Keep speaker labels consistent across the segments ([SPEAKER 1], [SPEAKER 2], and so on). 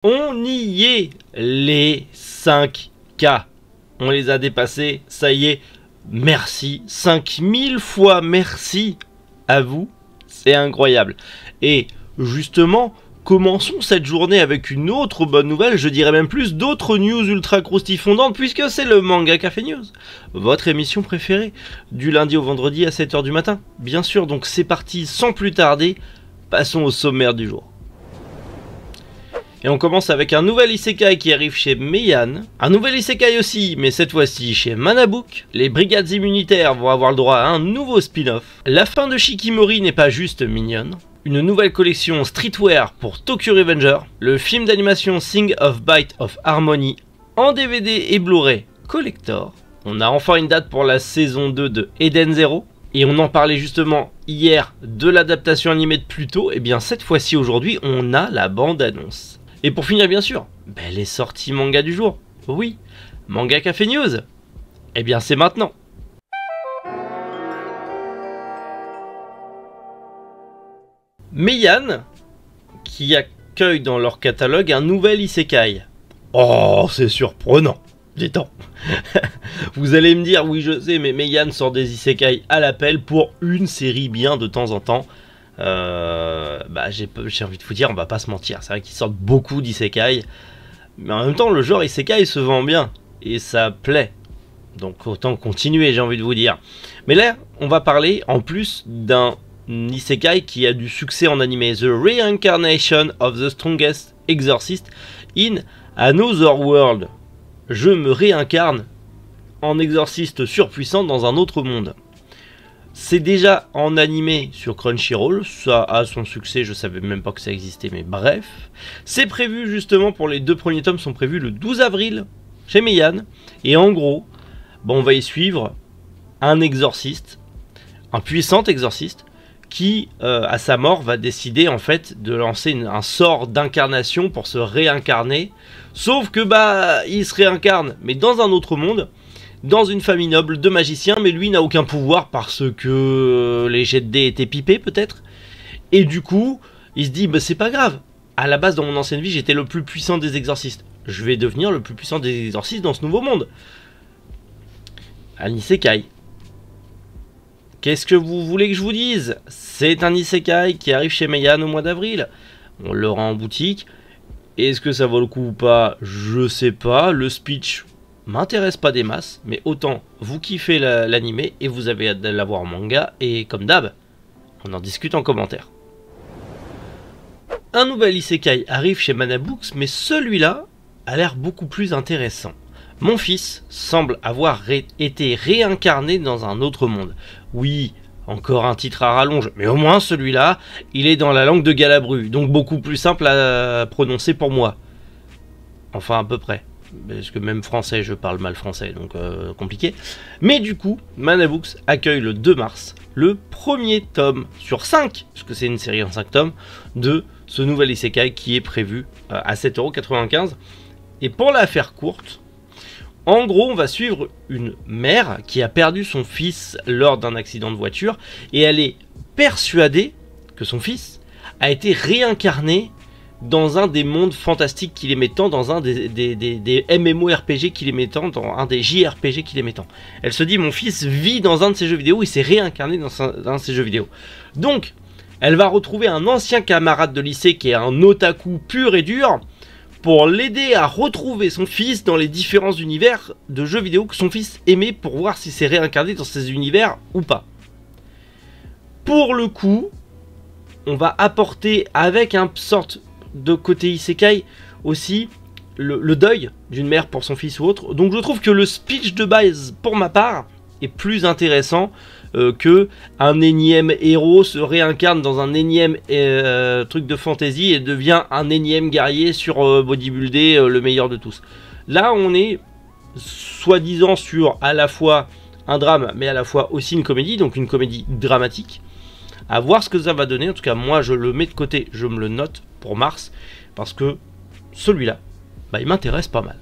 [SPEAKER 1] On y est, les 5K. On les a dépassés, ça y est. Merci, 5000 fois merci à vous, c'est incroyable. Et justement, commençons cette journée avec une autre bonne nouvelle, je dirais même plus d'autres news ultra croustifondantes, puisque c'est le Manga Café News, votre émission préférée, du lundi au vendredi à 7 h du matin. Bien sûr, donc c'est parti, sans plus tarder, passons au sommaire du jour. Et on commence avec un nouvel isekai qui arrive chez Meian, un nouvel isekai aussi, mais cette fois-ci chez Manabook. Les brigades immunitaires vont avoir le droit à un nouveau spin-off. La fin de Shikimori n'est pas juste mignonne. Une nouvelle collection streetwear pour Tokyo Revenger. Le film d'animation Sing of Bite of Harmony en DVD et Blu-ray Collector. On a enfin une date pour la saison 2 de Eden Zero. Et on en parlait justement hier de l'adaptation animée de Pluto. Et bien cette fois-ci aujourd'hui, on a la bande-annonce. Et pour finir bien sûr, les sorties manga du jour. Oui, Manga Café News. Eh bien c'est maintenant. Meian, qui accueille dans leur catalogue un nouvel isekai. Oh, c'est surprenant. Détends. Vous allez me dire, oui je sais, mais Meian sort des isekai à l'appel pour une série bien de temps en temps. J'ai envie de vous dire, on va pas se mentir, c'est vrai qu'ils sortent beaucoup d'isekai, mais en même temps le genre isekai se vend bien et ça plaît, donc autant continuer, j'ai envie de vous dire. Mais là on va parler en plus d'un isekai qui a du succès en animé, The Reincarnation of the Strongest Exorcist in Another World. Je me réincarne en exorciste surpuissant dans un autre monde. C'est déjà en animé sur Crunchyroll, ça a son succès, je savais même pas que ça existait, mais bref. C'est prévu justement pour les deux premiers tomes, sont prévus le 12 avril chez Meian. Et en gros, on va y suivre un exorciste, un puissant exorciste, qui à sa mort va décider en fait de lancer un sort d'incarnation pour se réincarner. Sauf que il se réincarne, mais dans un autre monde, dans une famille noble de magiciens, mais lui n'a aucun pouvoir parce que les jets de dés étaient pipés peut-être. Et du coup, il se dit, c'est pas grave. À la base, dans mon ancienne vie, j'étais le plus puissant des exorcistes. Je vais devenir le plus puissant des exorcistes dans ce nouveau monde. Un isekai. Qu'est-ce que vous voulez que je vous dise? C'est un isekai qui arrive chez Meian au mois d'avril. On l'aura en boutique. Est-ce que ça vaut le coup ou pas? Je sais pas. Le speech m'intéresse pas des masses, mais autant vous kiffez l'animé et vous avez hâte de l'avoir en manga, et comme d'hab, on en discute en commentaire. Un nouvel isekai arrive chez Manabooks, mais celui-là a l'air beaucoup plus intéressant. Mon fils semble avoir été réincarné dans un autre monde. Oui, encore un titre à rallonge, mais au moins celui-là, il est dans la langue de Galabru, donc beaucoup plus simple à prononcer pour moi. Enfin à peu près. Parce que même français, je parle mal français, donc compliqué. Mais du coup, Manabooks accueille le 2 mars le premier tome sur 5, parce que c'est une série en 5 tomes, de ce nouvel isekai qui est prévu à 7,95 €. Et pour la faire courte, en gros, on va suivre une mère qui a perdu son fils lors d'un accident de voiture, et elle est persuadée que son fils a été réincarné dans un des mondes fantastiques qu'il est mettant, dans un des MMORPG qu'il est mettant, dans un des JRPG qu'il est mettant. Elle se dit, mon fils vit dans un de ces jeux vidéo, il s'est réincarné dans un de ces jeux vidéo. Donc, elle va retrouver un ancien camarade de lycée qui est un otaku pur et dur, pour l'aider à retrouver son fils dans les différents univers de jeux vidéo que son fils aimait, pour voir s'il s'est réincarné dans ces univers ou pas. Pour le coup, on va apporter avec un sorte de côté isekai aussi le deuil d'une mère pour son fils ou autre. Donc je trouve que le speech de base pour ma part est plus intéressant que un énième héros se réincarne dans un énième truc de fantasy et devient un énième guerrier sur bodybuilder le meilleur de tous. Là on est soi-disant sur à la fois un drame mais à la fois aussi une comédie, donc une comédie dramatique. À voir ce que ça va donner. En tout cas moi je le mets de côté, je me le note pour mars, parce que celui-là, il m'intéresse pas mal.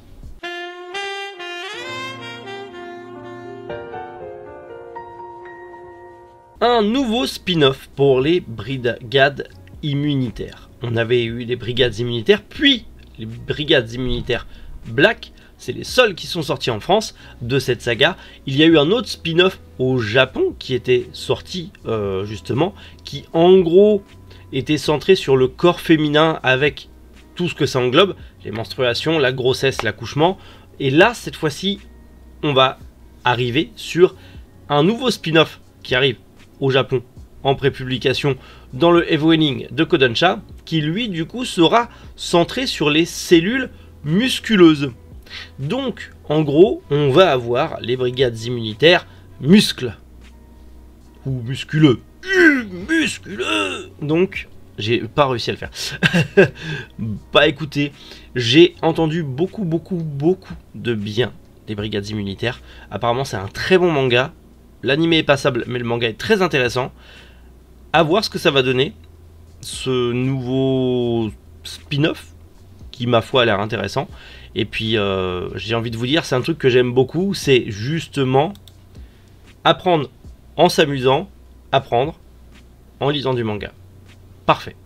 [SPEAKER 1] Un nouveau spin-off pour les brigades immunitaires. On avait eu les brigades immunitaires, puis les brigades immunitaires Black. C'est les seuls qui sont sortis en France de cette saga. Il y a eu un autre spin-off au Japon qui était sorti justement, qui en gros était centré sur le corps féminin avec tout ce que ça englobe, les menstruations, la grossesse, l'accouchement. Et là, cette fois-ci, on va arriver sur un nouveau spin-off qui arrive au Japon en prépublication dans le Evoning de Kodansha, qui lui du coup sera centré sur les cellules musculeuses. Donc en gros on va avoir les brigades immunitaires muscles ou musculeux. Musculeux. Donc j'ai pas réussi à le faire. Bah écoutez, j'ai entendu beaucoup de bien des brigades immunitaires. Apparemment c'est un très bon manga. L'anime est passable mais le manga est très intéressant. À voir ce que ça va donner, ce nouveau spin-off qui ma foi a l'air intéressant. Et puis j'ai envie de vous dire, c'est un truc que j'aime beaucoup, c'est justement apprendre en s'amusant, apprendre en lisant du manga. Parfait.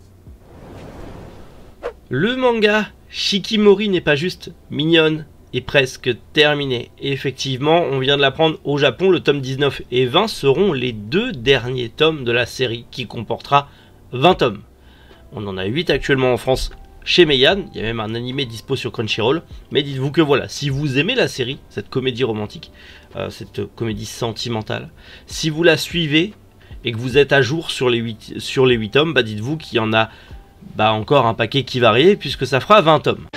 [SPEAKER 1] Le manga Shikimori n'est pas juste mignonne et presque terminé. Et effectivement, on vient de l'apprendre au Japon, le tome 19 et 20 seront les 2 derniers tomes de la série qui comportera 20 tomes. On en a 8 actuellement en France chez Meian, il y a même un animé dispo sur Crunchyroll, mais dites-vous que voilà, si vous aimez la série, cette comédie romantique, cette comédie sentimentale, si vous la suivez et que vous êtes à jour sur les 8 tomes, bah dites-vous qu'il y en a encore un paquet qui va arriver puisque ça fera 20 tomes.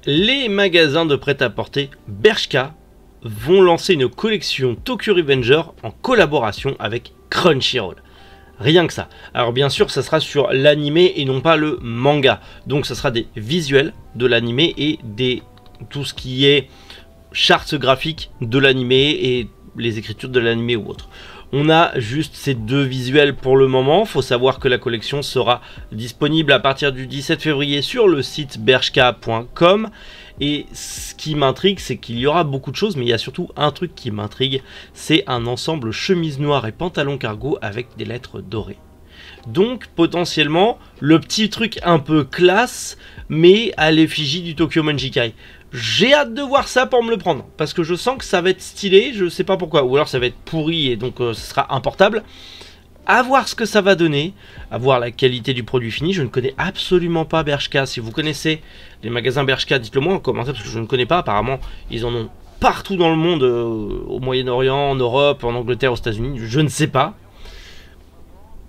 [SPEAKER 1] Les magasins de prêt-à-porter Bershka vont lancer une collection Tokyo Revenger en collaboration avec Crunchyroll. Rien que ça. Alors bien sûr, ça sera sur l'animé et non pas le manga. Donc ça sera des visuels de l'animé et tout ce qui est charts graphiques de l'animé et les écritures de l'animé ou autre. On a juste ces 2 visuels pour le moment. Faut savoir que la collection sera disponible à partir du 17 février sur le site bershka.com. Et ce qui m'intrigue, c'est qu'il y aura beaucoup de choses, mais il y a surtout un truc qui m'intrigue, c'est un ensemble chemise noire et pantalon cargo avec des lettres dorées. Donc potentiellement, le petit truc un peu classe, mais à l'effigie du Tokyo Manjikai. J'ai hâte de voir ça pour me le prendre, parce que je sens que ça va être stylé, je sais pas pourquoi, ou alors ça va être pourri et donc ça sera importable. À voir ce que ça va donner, à voir la qualité du produit fini. Je ne connais absolument pas Bershka. Si vous connaissez les magasins Bershka, dites-le moi en commentaire parce que je ne connais pas. Apparemment, ils en ont partout dans le monde, au Moyen-Orient, en Europe, en Angleterre, aux États-Unis. Je ne sais pas.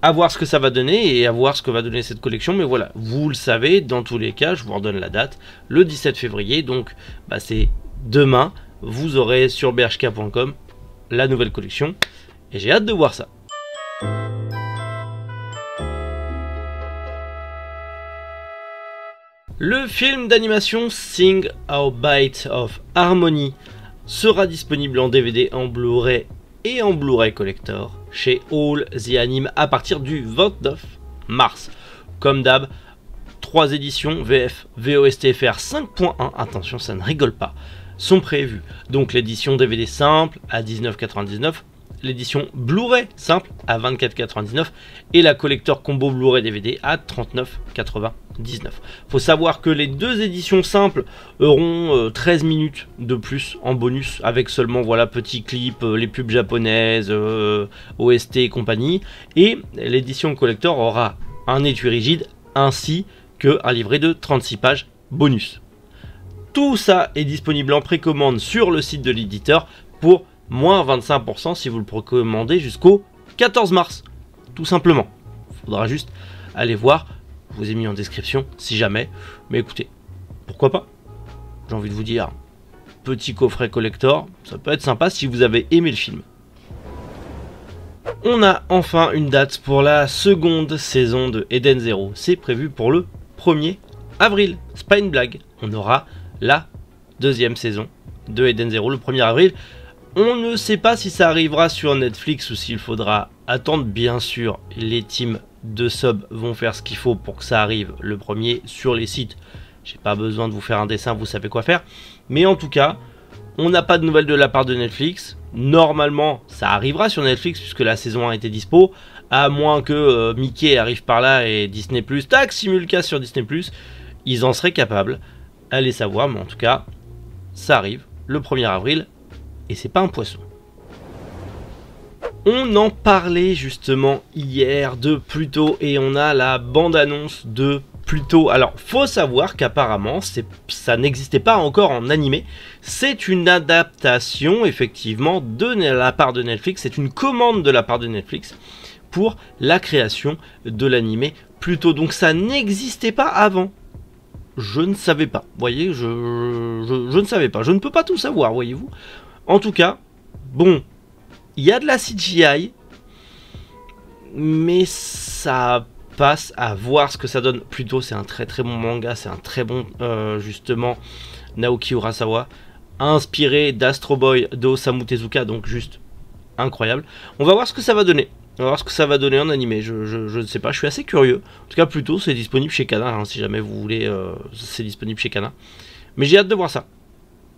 [SPEAKER 1] À voir ce que ça va donner et à voir ce que va donner cette collection. Mais voilà, vous le savez, dans tous les cas, je vous redonne la date, le 17 février. Donc, c'est demain. Vous aurez sur bershka.com la nouvelle collection. Et j'ai hâte de voir ça. Le film d'animation Sing Our Bite of Harmony sera disponible en DVD, en Blu-ray et en Blu-ray Collector chez All The Anime à partir du 29 mars. Comme d'hab, 3 éditions VF, VOSTFR 5.1, attention ça ne rigole pas, sont prévues. Donc l'édition DVD simple à 19,99 €, l'édition Blu-ray simple à 24,99 € et la collector combo Blu-ray DVD à 39,99 €. Faut savoir que les 2 éditions simples auront 13 minutes de plus en bonus avec seulement voilà petits clips, les pubs japonaises, OST et compagnie, et l'édition collector aura un étui rigide ainsi qu'un livret de 36 pages bonus. Tout ça est disponible en précommande sur le site de l'éditeur pour moins 25% si vous le précommandez jusqu'au 14 mars. Tout simplement. Il faudra juste aller voir. Je vous ai mis en description si jamais. Mais écoutez, pourquoi pas? J'ai envie de vous dire, petit coffret collector, ça peut être sympa si vous avez aimé le film. On a enfin une date pour la seconde saison de Eden Zero. C'est prévu pour le 1er avril. C'est pas une blague. On aura la 2e saison de Eden Zero le 1er avril. On ne sait pas si ça arrivera sur Netflix ou s'il faudra attendre. Bien sûr, les teams de sub vont faire ce qu'il faut pour que ça arrive le premier sur les sites. J'ai pas besoin de vous faire un dessin, vous savez quoi faire. Mais en tout cas, on n'a pas de nouvelles de la part de Netflix. Normalement, ça arrivera sur Netflix puisque la saison 1 était dispo. à moins que Mickey arrive par là et Disney+, tac, simulcast sur Disney+, ils en seraient capables. Allez savoir, mais en tout cas, ça arrive le 1er avril, et c'est pas un poisson. On en parlait justement hier de Pluto, et on a la bande-annonce de Pluto. Alors, faut savoir qu'apparemment, ça n'existait pas encore en animé. C'est une adaptation, effectivement, de la part de Netflix. C'est une commande de la part de Netflix pour la création de l'animé Pluto. Donc, ça n'existait pas avant. Je ne savais pas. Vous voyez, je ne savais pas. Je ne peux pas tout savoir, voyez-vous. En tout cas, bon, il y a de la CGI, mais ça passe à voir ce que ça donne. Pluto, c'est un très très bon manga, c'est un très bon, justement, Naoki Urasawa, inspiré d'Astro Boy d'Osamu Tezuka, donc juste incroyable. On va voir ce que ça va donner. On va voir ce que ça va donner en animé, je ne sais pas, je suis assez curieux. En tout cas, Pluto, c'est disponible chez Kana, hein, si jamais vous voulez, c'est disponible chez Kana. Mais j'ai hâte de voir ça.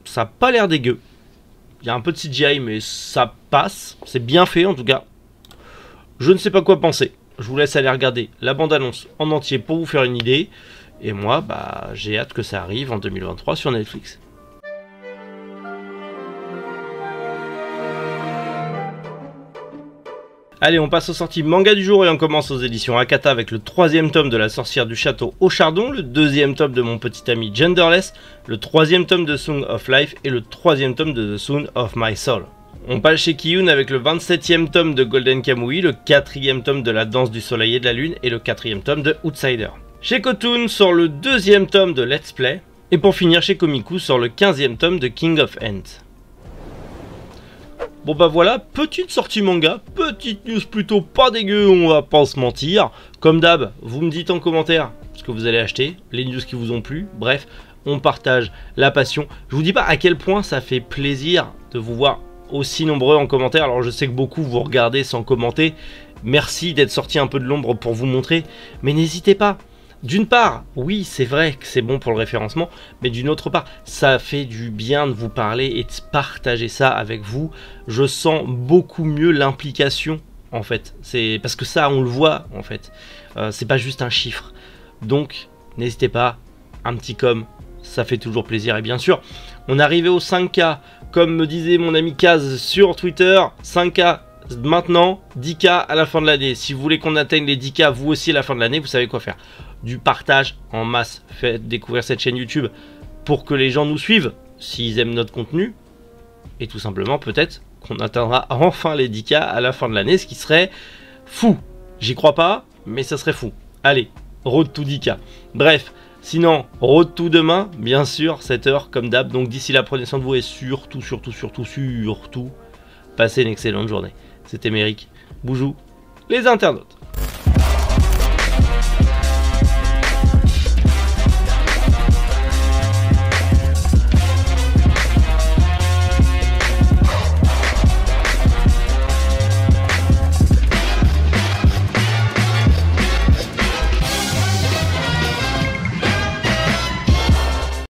[SPEAKER 1] Ça n'a pas l'air dégueu. Il y a un peu de CGI, mais ça passe. C'est bien fait, en tout cas. Je ne sais pas quoi penser. Je vous laisse aller regarder la bande-annonce en entier pour vous faire une idée. Et moi, bah, j'ai hâte que ça arrive en 2023 sur Netflix. Allez, on passe aux sorties manga du jour et on commence aux éditions Akata avec le 3e tome de La Sorcière du Château au Chardon, le 2e tome de Mon Petit Ami Genderless, le 3e tome de Song of Life et le 3e tome de The Sound of My Soul. On passe chez Kiyun avec le 27e tome de Golden Kamuy, le 4e tome de La Danse du Soleil et de la Lune et le 4e tome de Outsider. Chez Kotun sort le 2e tome de Let's Play et pour finir chez Komiku sort le 15e tome de King of Ant. Bon bah voilà, petite sortie manga, petite news plutôt pas dégueu, on va pas se mentir. Comme d'hab, vous me dites en commentaire ce que vous allez acheter, les news qui vous ont plu, bref, on partage la passion. Je vous dis pas à quel point ça fait plaisir de vous voir aussi nombreux en commentaire. Alors je sais que beaucoup vous regardez sans commenter, merci d'être sorti un peu de l'ombre pour vous montrer, mais n'hésitez pas. D'une part, oui, c'est vrai que c'est bon pour le référencement, mais d'une autre part, ça fait du bien de vous parler et de partager ça avec vous. Je sens beaucoup mieux l'implication, en fait. C'est parce que ça, on le voit, en fait. C'est pas juste un chiffre. Donc, n'hésitez pas, un petit com, ça fait toujours plaisir. Et bien sûr, on est arrivé au 5K, comme me disait mon ami Kaz sur Twitter, 5K maintenant, 10K à la fin de l'année. Si vous voulez qu'on atteigne les 10K, vous aussi à la fin de l'année, vous savez quoi faire. Du partage en masse, faites découvrir cette chaîne YouTube pour que les gens nous suivent s'ils aiment notre contenu, et tout simplement peut-être qu'on atteindra enfin les 10K à la fin de l'année, ce qui serait fou. J'y crois pas, mais ça serait fou. Allez, road to 10K. Bref, sinon, road to demain, bien sûr, 7h comme d'hab. Donc d'ici là, prenez soin de vous et surtout, passez une excellente journée. C'était Méric. Boujou, les internautes.